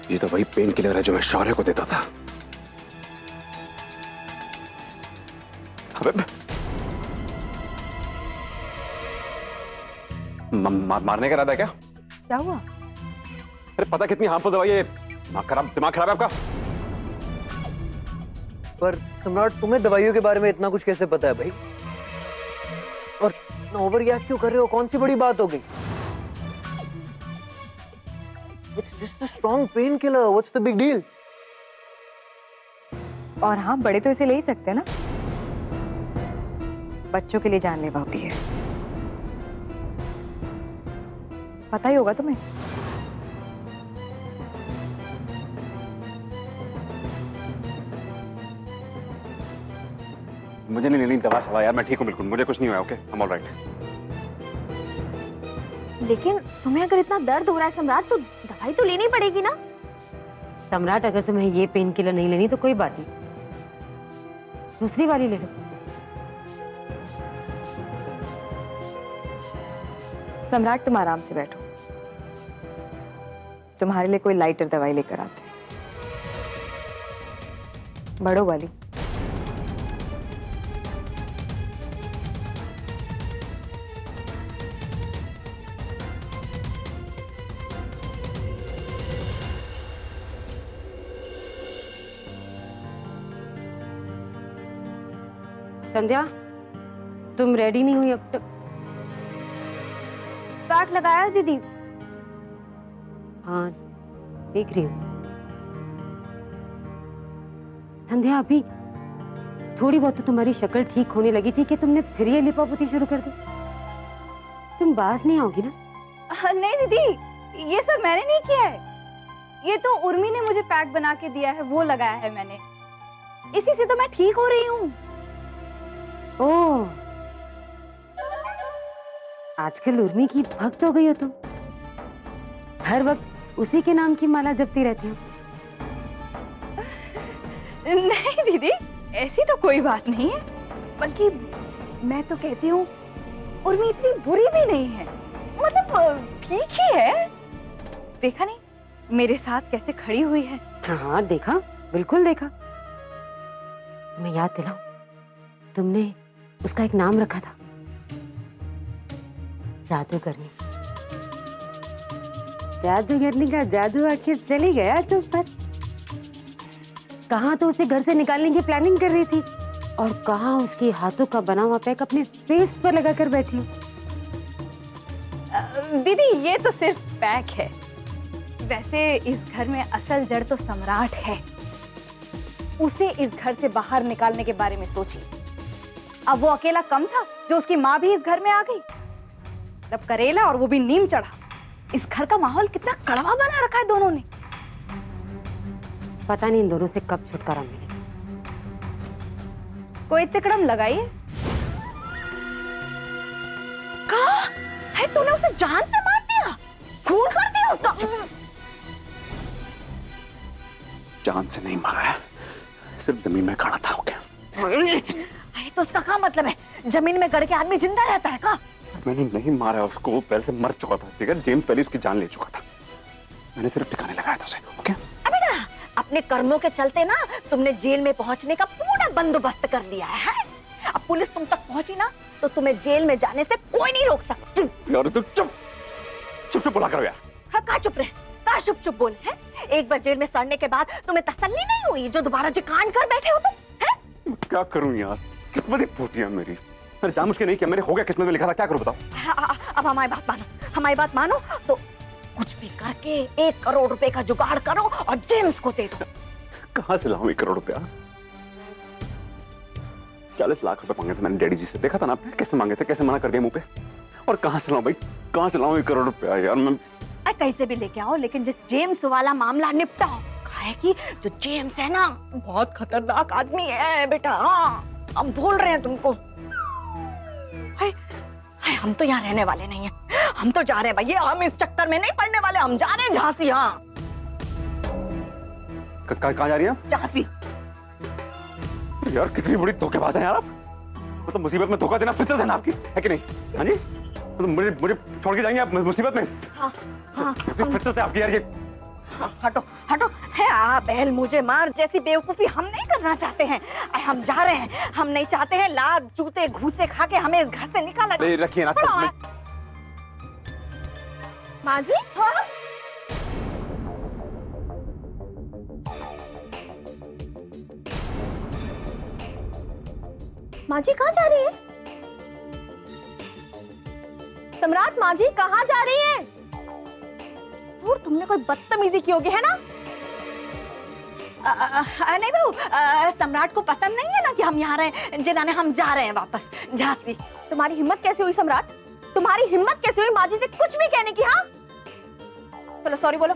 ये तो वही पेन किलर है जो मैं शौर्य को देता था। अबे मारने का इरादा है क्या? क्या हुआ? अरे पता कितनी हार्मफुल दवाई है। दिमाग खराब है आपका? पर सम्राट, तुम्हें दवाइयों के बारे में इतना कुछ कैसे पता है भाई? और ओवर रिएक्ट क्यों कर रहे हो? कौन सी बड़ी बात हो गई? It's just a strong painkiller. What's the big deal? और हाँ, बड़े तो इसे ले ही सकते हैं ना। बच्चों के लिए जानलेवा होती है, पता ही होगा तुम्हें। मुझे नहीं लेनी दवा सवा यार, मैं ठीक हूँ बिल्कुल, मुझे कुछ नहीं हुआ। Okay, I am alright. लेकिन तुम्हें अगर इतना दर्द हो रहा है सम्राट, तो दवाई तो लेनी पड़ेगी ना। सम्राट, अगर तुम्हें ये पेन किलर नहीं लेनी तो कोई बात नहीं, दूसरी वाली ले लो। सम्राट, तुम आराम से बैठो, तुम्हारे लिए कोई लाइटर दवाई लेकर आते हैं, बड़ों वाली। संध्या, तुम रेडी नहीं हुई अब तक? पैक लगाया दीदी? हाँ, देख रही हूँ। संध्या, अभी थोड़ी बहुत तो तुम्हारी शक्ल ठीक होने लगी थी कि तुमने फिर ये लिपापोती शुरू कर दी। तुम बाज नहीं आओगी ना? नहीं दीदी, ये सब मैंने नहीं किया है। ये तो उर्मी ने मुझे पैक बना के दिया है, वो लगाया है मैंने। इसी से तो मैं ठीक हो रही हूँ। ओह, आजकल उर्मी की भक्त हो गई हो तुम। हर वक्त उसी के नाम की माला जपती रहती हो। नहीं दीदी, ऐसी तो कोई बात नहीं है, बल्कि मैं तो कहती हूँ उर्मी इतनी बुरी भी नहीं है, मतलब ठीक ही है। देखा नहीं मेरे साथ कैसे खड़ी हुई है? हाँ देखा, बिल्कुल देखा। मैं याद दिलाऊं, तुमने उसका एक नाम रखा था, जादूगरनी। जादूगरनी का जादू आखिर चली गया तुम पर। कहाँ तो उसे घर से निकालने की प्लानिंग कर रही थी, और कहाँ उसके हाथों का बना हुआ पैक अपने फेस पर लगाकर बैठी। दीदी, ये तो सिर्फ पैक है। वैसे इस घर में असल जड़ तो सम्राट है। उसे इस घर से बाहर निकालने के बारे में सोची। अब वो अकेला कम था जो उसकी माँ भी इस घर में आ गई। तब करेला और वो भी नीम चढ़ा। इस घर का माहौल कितना कड़वा बना रखा है दोनों ने। पता नहीं इन दोनों से कब छुटकारा मिले। कोई तिकड़म लगाइए। कहा है तूने उसे जान से मार दिया, खून कर दिया उसका? जान से नहीं मारा है, सिर्फ जमीन में खड़ा था। ओके, तो उसका क्या मतलब है? जमीन में गड़ के आदमी जिंदा रहता है का? मैंने नहीं मारा उसको, वो पहले से मर चुका था। ठीक है, जेम्स पहले उसकी जान ले चुका था। मैंने सिर्फ ठिकाने लगाया था उसे। ओके, अबे ना, अपने कर्मों के चलते ना तुमने जेल में पहुंचने का पूरा बंदोबस्त कर लिया है। अब पुलिस तुम तक पहुंची ना, तो तुम्हें जेल में जाने से कोई नहीं रोक सकता। यार तू चुप चुप बोला करो यार। हाँ, कहाँ चुप रहे, कहाँ चुप चुप बोले हैं? एक बार जेल में सड़ने के बाद तुम्हें तसल्ली नहीं हुई जो दोबारा जी कांड कर बैठे हो तुम? क्या करूं यार, किस्मत ही फूटी है मेरी। मैंने जानबूझ के नहीं किया, मेरे हो गया किस्मत में लिखा था। क्या करूं बताओ? अब हमारी बात मानो, हमारी बात मानो तो कुछ भी करके 1 करोड़ रुपए का जुगाड़ करो और जेम्स को दे दो। कहाँ से लाऊं 1 करोड़ रुपया? 40 लाख रुपए मांगे थे मैंने डैडी जी से। देखा था ना आपने कैसे मांगे थे, कैसे मना कर दिया मुंह पे। और कहाँ से लाऊं भाई, कहाँ से लाऊं 1 करोड़ रुपया यार? मैं कैसे भी लेके आओ, लेकिन जिस जेम्स वाला मामला निपटाओ। है कि जो जेम्स है ना, बहुत खतरनाक आदमी है बेटा। हाँ, हम बोल रहे हैं तुमको। हाय, हाय, हम तो यहाँ रहने वाले नहीं हैं, हम तो जा रहे हैं भैया। हम इस चक्कर में नहीं पड़ने वाले, हम जा रहे हैं झांसी। हाँ, कहाँ जा रही हैं? झांसी। यार कितनी बड़ी धोखेबाज है यार आप। मतलब मुसीबत में धोखा देना फितरत है ना आपकी, है कि नहीं? हाँ जी, तो मुझे छोड़ के जाएंगे आप मुसीबत में? हाँ, हाँ, कितनी फितरत है आपकी यार ये। हाँ, हटो हटो है आ बैल मुझे मार जैसी बेवकूफी हम नहीं करना चाहते हैं। हम जा रहे हैं, हम नहीं चाहते हैं लात जूते घूसे खा के हमें इस घर से निकाला जाए। रखिए ना माँ जी। हाँ? माँ जी कहाँ जा रही है? सम्राट माँ जी कहाँ जा रही है? दूर तुमने कोई बदतमीजी की होगी है ना? नहीं बहू, सम्राट को पसंद नहीं है ना कि हम यहाँ रहे जिलाने। हम जा रहे हैं वापस झांसी। तुम्हारी हिम्मत कैसे हुई सम्राट? तुम्हारी हिम्मत कैसे हुई माँ जी से कुछ भी कहने की? हाँ चलो सॉरी बोलो।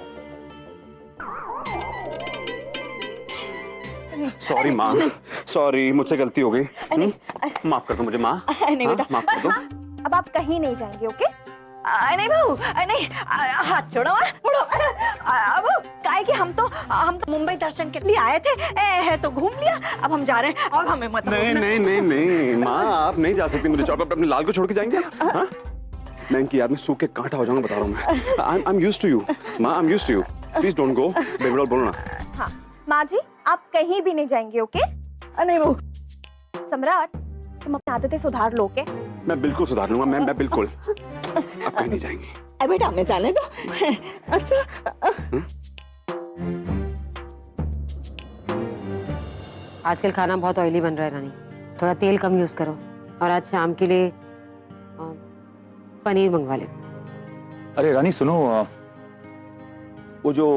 सॉरी माँ, सॉरी मुझसे गलती हो गई। माफ कर दो मुझे माँ। नहीं बेटा, माफ कर दो। अब आप कहीं नहीं जाएंगे, ओके? नहीं बहू, नहीं हाथ छोड़ो। अब काहे कि हम तो मुंबई दर्शन के लिए आए थे, तो घूम लिया। अब हम जा रहे हैं, अब हमें मत नहीं रोकना। नहीं नहीं नहीं माँ, आप नहीं जा सकती मुझे छोड़। अपने लाल को छोड़ के जाएंगे? हाँ? मैं इनकी याद में सूख के कांटा हो जाऊंगा, बता रहा हूँ मैं। I'm used to you, माँ, I'm used to you. Please don't go. Baby बोलो ना। हाँ माँ जी, आप कहीं भी नहीं जाएंगे, ओके? नहीं बहू। सम्राट, तुम अपनी आदतें सुधार लो, ओके? मैं बिल्कुल सुधार लूंगा, मैं बिल्कुल। अब कहीं नहीं जाएंगे। बेटा हमें जाने दो। अच्छा आजकल खाना बहुत ऑयली बन रहा है रानी, थोड़ा तेल कम यूज करो। और आज शाम के लिए पनीर मंगवा ले। अरे रानी सुनो, वो जो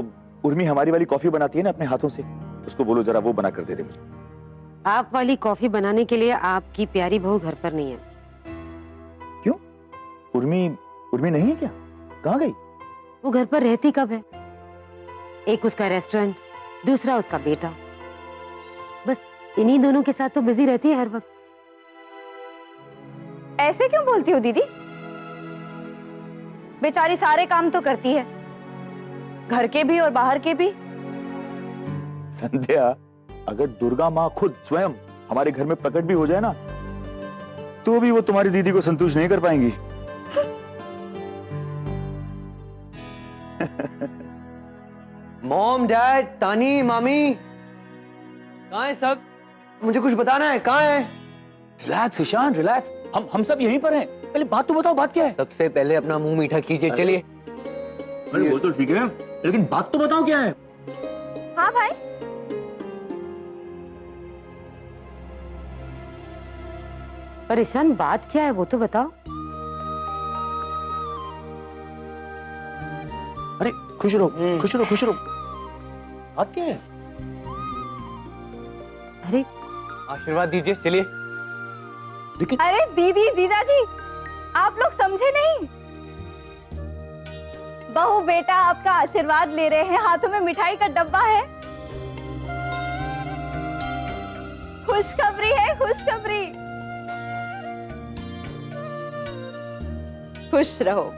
उर्मी हमारी वाली कॉफी बनाती है ना अपने हाथों से, उसको बोलो जरा वो बना कर दे दे मुझे। आप वाली कॉफी बनाने के लिए आपकी प्यारी बहू घर पर नहीं है। क्यों? उर्मी नहीं है क्या? कहाँ गई? वो घर पर रहती कब है? एक उसका रेस्टोरेंट, दूसरा उसका बेटा। बस इन्हीं दोनों के साथ तो बिजी रहती है हर वक्त। ऐसे क्यों बोलती हो दीदी? बेचारी सारे काम तो करती है, घर के भी और बाहर के भी। संध्या, अगर दुर्गा माँ खुद स्वयं हमारे घर में प्रकट भी हो जाए ना, तो भी वो तुम्हारी दीदी को संतुष्ट नहीं कर पाएंगी। मॉम, डैड, तानी, मामी, कहाँ है सब? मुझे कुछ बताना है, कहाँ है? Relax Ishaan, relax. हम सब यहीं पर हैं। पहले बात तो बताओ, बात क्या है? सबसे पहले अपना मुंह मीठा कीजिए, चलिए। अरे वो तो ठीक है, लेकिन बात तो बताओ क्या है? हाँ भाई, पर ईशान बात क्या है वो तो बताओ। अरे खुश रहो, खुश रहो, खुश रहो। बात क्या है? अरे आशीर्वाद दीजिए, चलिए। लेकिन अरे दीदी, जीजा जी, आप लोग समझे नहीं। बहू बेटा आपका आशीर्वाद ले रहे हैं, हाथों में मिठाई का डब्बा है। खुशखबरी है, खुशखबरी। खुश रहो।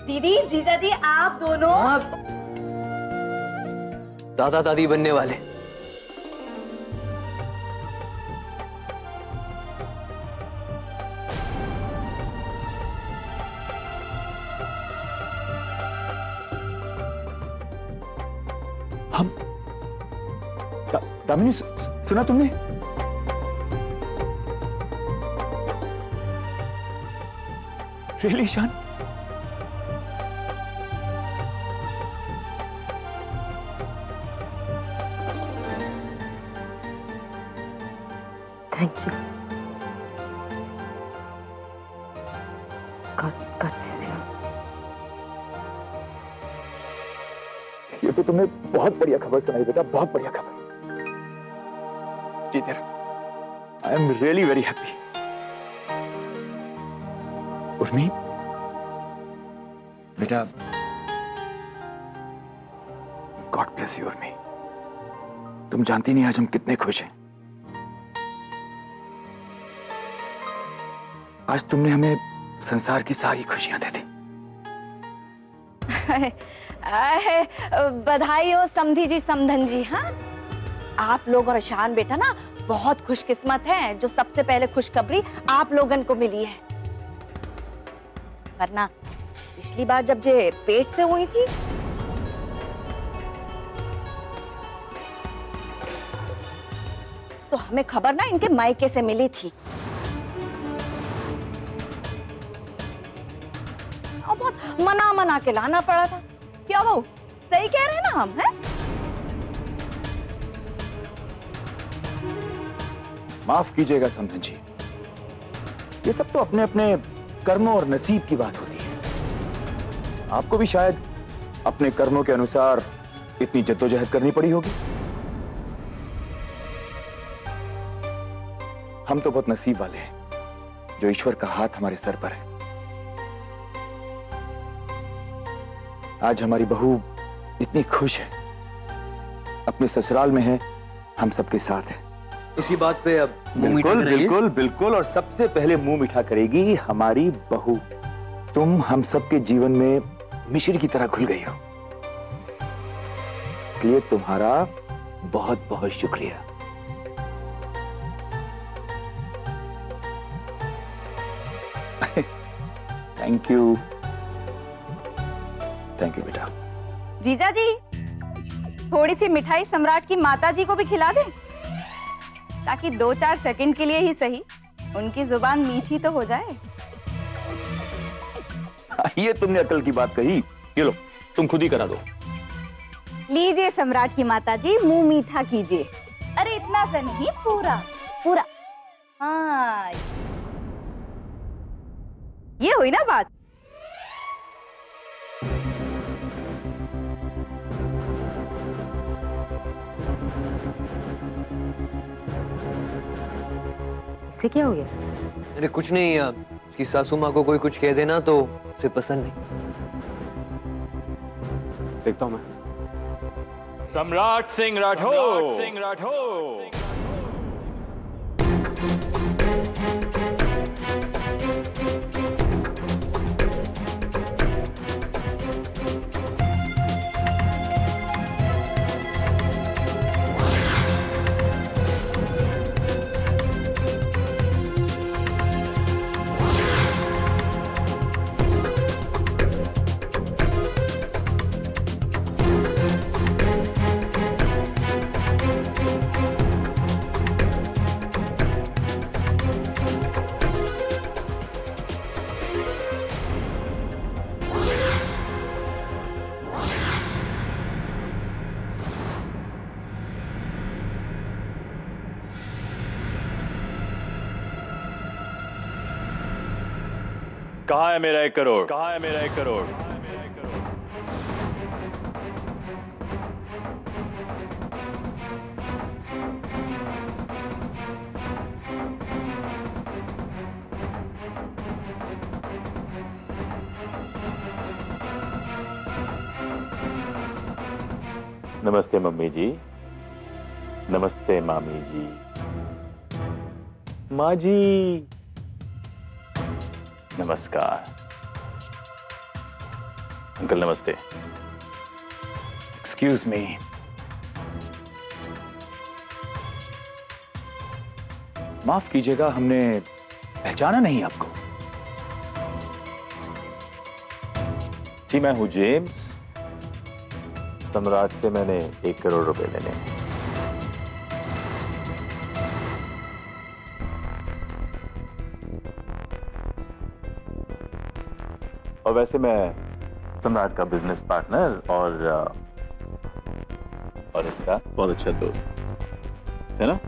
दीदी, जीजा जी, आप दोनों दादा दादी बनने वाले। हम दामिनी, सुना तुमने? Really Ishaan? Thank you. God bless you. ये तो तुमने बहुत बढ़िया खबर सुनाई बेटा, बहुत बढ़िया खबर। जी तेरा, I am really very happy. Urmi बेटा, गॉड ब्लेस यू उर्मी। तुम जानती नहीं आज हम कितने खुश हैं। आज तुमने हमें संसार की सारी खुशियां दे दी। बधाई हो समधी जी, समधन जी। हाँ, आप लोग और ईशान बेटा ना बहुत खुशकिस्मत हैं जो सबसे पहले खुशखबरी आप लोगन को मिली है। वरना पिछली बार जब जे पेट से हुई थी हमें खबर ना इनके मायके से मिली थी और बहुत मना के लाना पड़ा था। क्या बहू, सही कह रहे हैं ना हम, हैं? माफ कीजिएगा समधन जी, ये सब तो अपने अपने कर्मों और नसीब की बात होती है। आपको भी शायद अपने कर्मों के अनुसार इतनी जद्दोजहद करनी पड़ी होगी। हम तो बहुत नसीब वाले हैं जो ईश्वर का हाथ हमारे सर पर है। आज हमारी बहू इतनी खुश है, अपने ससुराल में है, हम सबके साथ है। इसी बात पे अब मुंह मीठा बिल्कुल करेंगे। बिल्कुल बिल्कुल, और सबसे पहले मुंह मीठा करेगी हमारी बहू। तुम हम सबके जीवन में मिश्री की तरह घुल गई हो, इसलिए तुम्हारा बहुत बहुत शुक्रिया। थैंक यू बेटा। जीजा जी, थोड़ी सी मिठाई सम्राट की माता जी को भी खिला दें, ताकि 2-4 सेकंड के लिए ही सही उनकी जुबान मीठी तो हो जाए। ये तुमने अकल की बात कही। ये लो, तुम खुद ही करा दो। लीजिए सम्राट की माता जी, मुंह मीठा कीजिए। अरे इतना सा नहीं, पूरा पूरा। हाँ, ये हुई ना बात। इससे क्या हो गया? अरे कुछ नहीं, उसकी सासू माँ को कोई कुछ कह देना तो उसे पसंद नहीं। देखता हूं मैं। सम्राट सिंह राठौर। कहाँ है मेरा 1 करोड़? कहाँ है मेरा 1 करोड़? नमस्ते मम्मी जी। नमस्ते मामी जी। माँ जी नमस्कार। अंकल नमस्ते। Excuse me. माफ कीजिएगा, हमने पहचाना नहीं आपको। जी मैं हूं जेम्स। सम्राट से मैंने 1 करोड़ रुपए लेने हैं। और वैसे मैं सम्राट का बिजनेस पार्टनर और इसका बहुत अच्छा दोस्त है ना।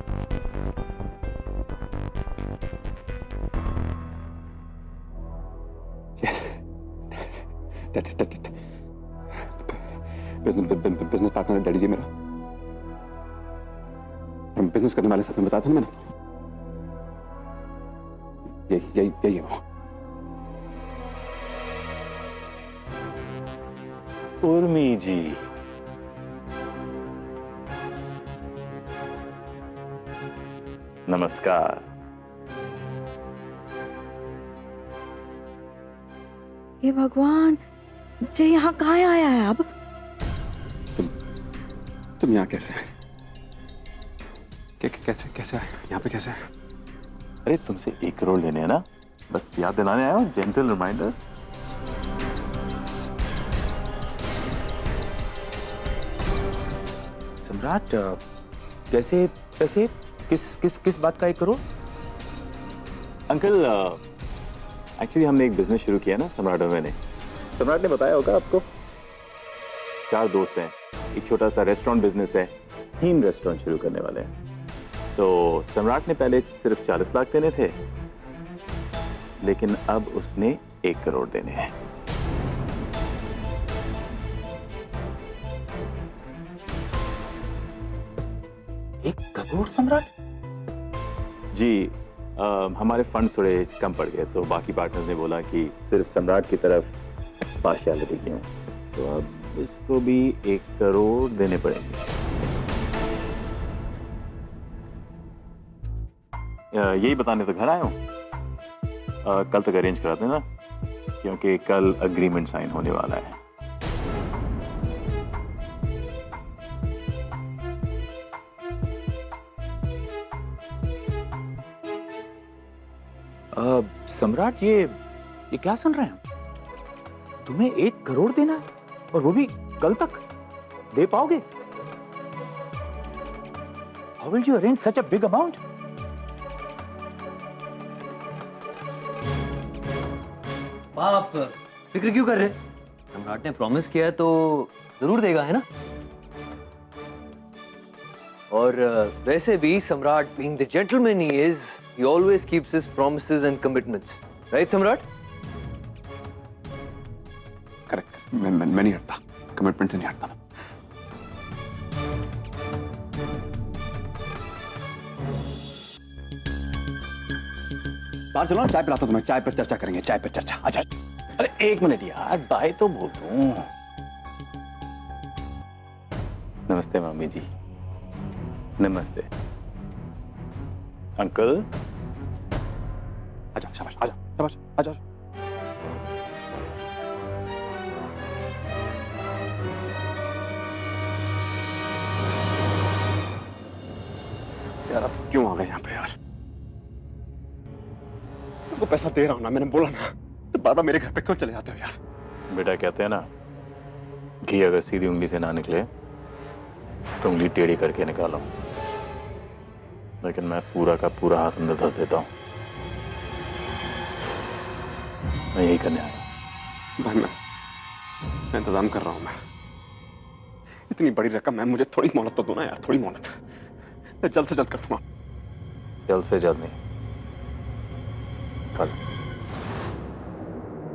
बिजनेस पार्टनर डैडी जी मेरा, हम बिजनेस करने वाले साथ में बताया था ना मैंने। यही है वो। उर्मी जी, नमस्कार। हे भगवान, ये यहाँ कहाँ आया है अब? तुम यहाँ कैसे आए? कैसे आए यहाँ पे? कैसे आए? अरे तुमसे 1 करोड़ लेने हैं ना, बस याद दिलाने आया हूँ। Gentle reminder. सम्राट, कैसे पैसे किस बात का 1 करोड़? अंकल एक्चुअली हमने एक बिजनेस शुरू किया ना सम्राट और मैंने। सम्राट ने बताया होगा आपको। 4 दोस्त हैं, एक छोटा सा रेस्टोरेंट बिजनेस है, 3 रेस्टोरेंट शुरू करने वाले हैं। तो सम्राट ने पहले सिर्फ 40 लाख देने थे, लेकिन अब उसने 1 करोड़ देने हैं। एक करोड़ सम्राट? जी हमारे फंड थोड़े कम पड़ गए, तो बाकी पार्टनर्स ने बोला कि सिर्फ सम्राट की तरफ पार्शियलिटी क्यों, तो अब इसको भी 1 करोड़ देने पड़ेंगे। यही बताने तो घर आया हूँ। कल तक अरेंज करा देना, क्योंकि कल अग्रीमेंट साइन होने वाला है। सम्राट ये क्या सुन रहे हैं? तुम्हें 1 करोड़ देना है, और वो भी कल तक? दे पाओगे? How will you arrange such a big amount? आप फिक्र क्यों कर रहे हैं? सम्राट ने प्रॉमिस किया है तो जरूर देगा, है ना? और वैसे भी सम्राट being the gentleman he is, he always keeps his promises and commitments. Right, सम्राट? करेक्ट। मैं नहीं हटता, कमिटमेंट से नहीं हटता। बाहर चलो ना, चाय पिलाता हूं तुम्हें। चाय पर चर्चा करेंगे, चाय पर चर्चा। अच्छा अरे 1 मिनट यार, बाय तो बोल दूं। नमस्ते मम्मी जी। नमस्ते अंकल। आजा, शाबाश, आजा, शाबाश, आजा। यार अब क्यों आ गए यहाँ पे यार? तुमको पैसा दे रहा हूं ना, मैंने बोला ना, तो बार बार मेरे घर पे क्यों चले जाते हो यार? बेटा कहते हैं ना, घी अगर सीधी उंगली से ना निकले तो उंगली टेढ़ी करके निकालो, लेकिन मैं पूरा का पूरा हाथ अंदर धंस देता हूं। मैं यही करने आया हूं। भाई मैं इंतजाम कर रहा हूं। मैं इतनी बड़ी रकम है, मुझे थोड़ी मोहलत तो दो ना यार, थोड़ी मोहलत। मैं जल्द से जल्द कर दूंगा। जल्द से जल्द नहीं, कल।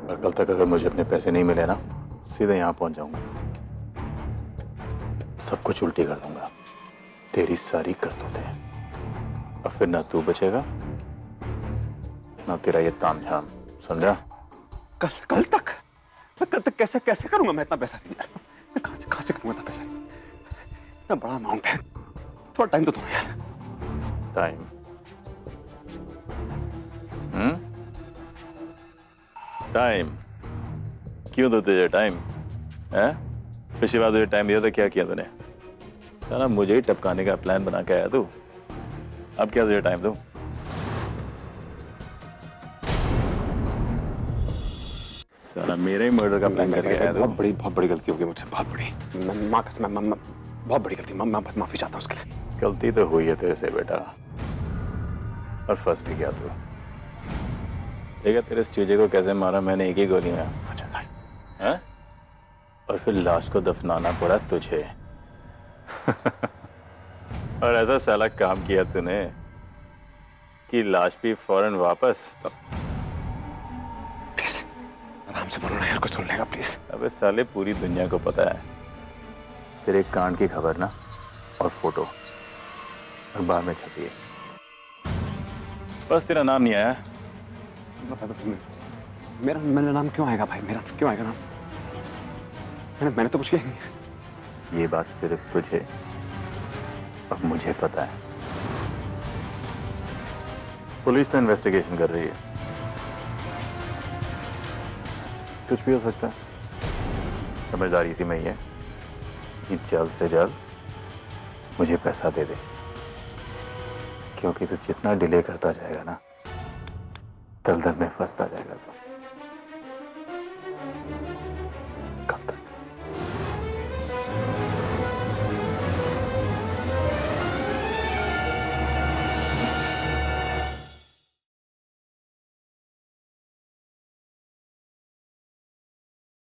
और कल तक अगर मुझे अपने पैसे नहीं मिले ना, सीधे यहां पहुंच जाऊंगा, सब कुछ उल्टी कर दूंगा, तेरी सारी करतूतें। और फिर ना तू बचेगा ना तेरा ये तामझाम, समझा? कल तक? मैं कल तक कैसे करूंगा? मैं इतना पैसा नहीं यार, मैं कहां से करूंगा इतना पैसा? इतना बड़ा अमाउंट है, थोड़ा टाइम तो दो यार। टाइम? टाइम क्यों दो तुझे टाइम? है? पिछली बार तुझे टाइम दिया था, क्या किया तूने? साला मुझे ही टपकाने का प्लान बना के आया तू। अब क्या तुझे टाइम दूं? साला मेरे ही मर्डर का प्लान करके आया तू। बहुत बड़ी गलती हो गई मुझसे, बहुत बड़ी। मैं माँ कसम, मैं बहुत बड़ी गलती। मैं माफी चाहता हूँ उसके लिए। गलती तो हुई है तेरे से बेटा, और फंस भी गया तू। देखा तेरे इस चूजे को कैसे मारा मैंने, एक ही गोली में। अच्छा भाई। हैं? और फिर लाश को दफनाना पड़ा तुझे। और ऐसा साला काम किया तूने कि लाश भी फौरन वापस। प्लीज आराम से बोलो ना यार, कुछ सुन लेगा प्लीज। अबे साले पूरी दुनिया को पता है तेरे कांड की खबर ना, और फोटो अखबार में छपी है। बस तेरा नाम नहीं आया। बता दो मेरा नाम क्यों आएगा भाई? मेरा क्यों आएगा नाम? मैंने तो कुछ किया नहीं। ये बात सिर्फ तुझे और मुझे पता है। पुलिस तो इन्वेस्टिगेशन कर रही है, कुछ भी हो सकता है। समझदारी इसी में ही है कि जल्द से जल्द मुझे पैसा दे दे, क्योंकि तू जितना डिले करता जाएगा ना, दलदल में फंसता जाएगा।